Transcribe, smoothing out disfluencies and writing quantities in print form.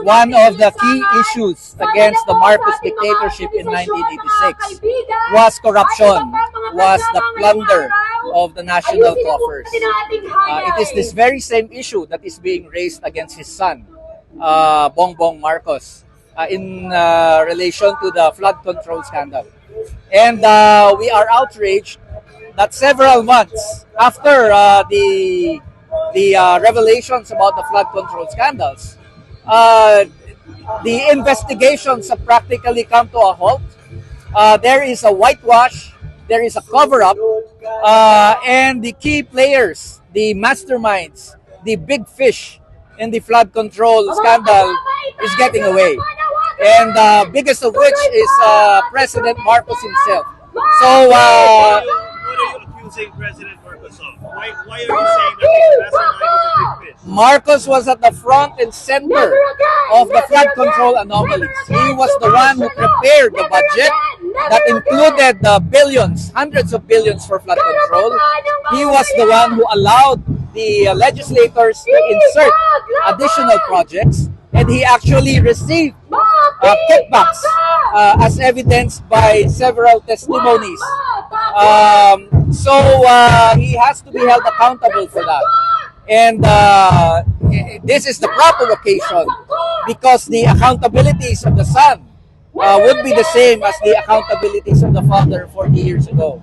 one of the key issues against the Marcos dictatorship in 1986 was corruption, was the plunder of the national coffers. It is this very same issue that is being raised against his son, Bongbong Marcos, in relation to the flood control scandal. And we are outraged that several months after the revelations about the flood control scandals, the investigations have practically come to a halt. There is a whitewash, there is a cover-up, and the key players, the masterminds, the big fish in the flood control scandal is getting away. And biggest of which is President Marcos himself. So, What are you accusing President Marcos of? Why are you saying that his mastermind is a big fish? Marcos was at the front and center of the flood control anomalies. He was the one who prepared the budget that included the billions, hundreds of billions for flood control. He was the one who allowed the legislators to insert additional projects, and he actually received kickbacks as evidenced by several testimonies. So he has to be held accountable for that. And this is the proper occasion because the accountabilities of the son would be the same as the accountabilities of the father 40 years ago.